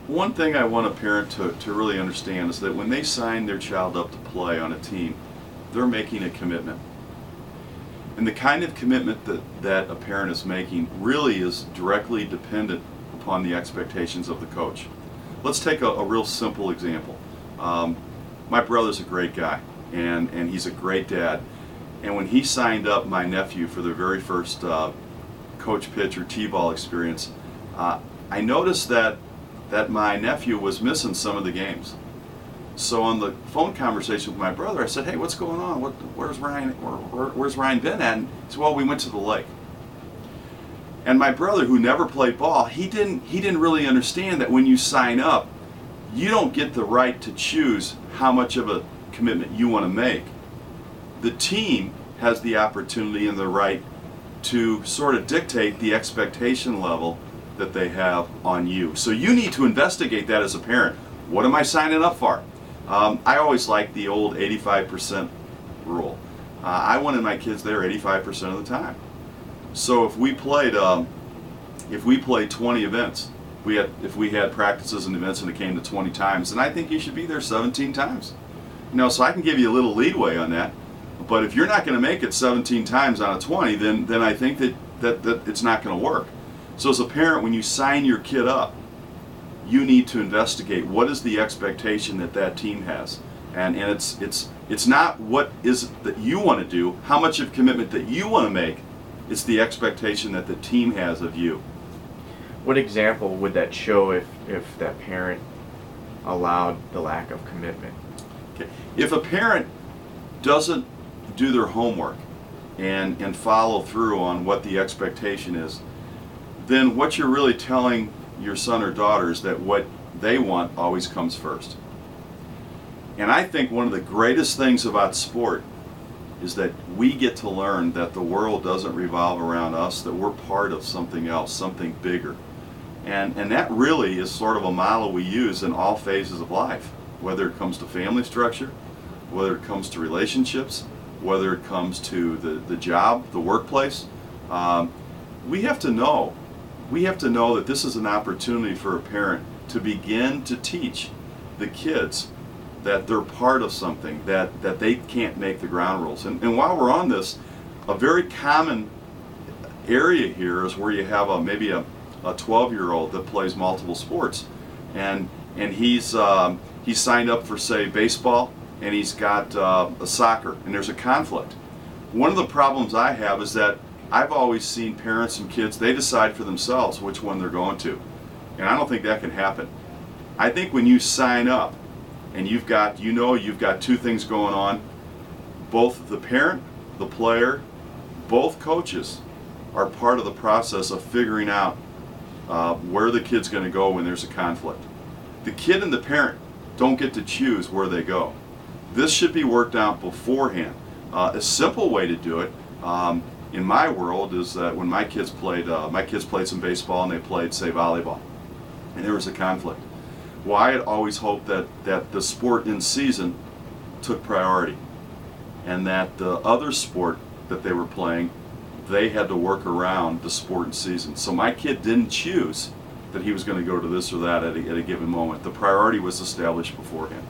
One thing I want a parent to really understand is that when they sign their child up to play on a team, they're making a commitment. And the kind of commitment that a parent is making really is directly dependent upon the expectations of the coach. Let's take a real simple example. My brother's a great guy, and he's a great dad. And when he signed up my nephew for their very first coach pitch or T-ball experience, I noticed that my nephew was missing some of the games. So on the phone conversation with my brother, I said, "Hey, what's going on? Where's Ryan? Where's Ryan been at?" And he said, "Well, we went to the lake." And my brother, who never played ball, he didn't really understand that when you sign up, you don't get the right to choose how much of a commitment you want to make. The team has the opportunity and the right to sort of dictate the expectation level that they have on you. So you need to investigate that as a parent. What am I signing up for? I always like the old 85% rule. I wanted my kids there 85% of the time. So if we played 20 events, if we had practices and events and it came to 20 times, then I think you should be there 17 times. So I can give you a little leadway on that. But if you're not going to make it 17 times on a 20, then I think that it's not going to work. So as a parent, when you sign your kid up, you need to investigate what is the expectation that team has, and it's not what is it that you want to do, how much of commitment that you want to make. It's the expectation that the team has of you. What example would that show if that parent allowed the lack of commitment? Okay. If a parent doesn't do their homework and follow through on what the expectation is, then what you're really telling your son or daughter is that what they want always comes first. And I think one of the greatest things about sport is that we get to learn that the world doesn't revolve around us, that we're part of something else, something bigger. And that really is sort of a model we use in all phases of life, whether it comes to family structure, whether it comes to relationships, whether it comes to the job, the workplace. We have to know that this is an opportunity for a parent to begin to teach the kids that they're part of something, that they can't make the ground rules. And while we're on this, a very common area here is where you have maybe a 12-year-old that plays multiple sports, and he's signed up for, say, baseball, and he's got a soccer, and there's a conflict. One of the problems I have is that I've always seen parents and kids, they decide for themselves which one they're going to. And I don't think that can happen. I think when you sign up and you've got two things going on, both the parent, the player, both coaches are part of the process of figuring out where the kid's going to go when there's a conflict. The kid and the parent don't get to choose where they go. This should be worked out beforehand. A simple way to do it, in my world, is that when my kids played some baseball and they played, say, volleyball, and there was a conflict. Well, I had always hoped that the sport in season took priority, and that the other sport that they were playing, they had to work around the sport in season. So my kid didn't choose that he was going to go to this or that at a given moment. The priority was established beforehand.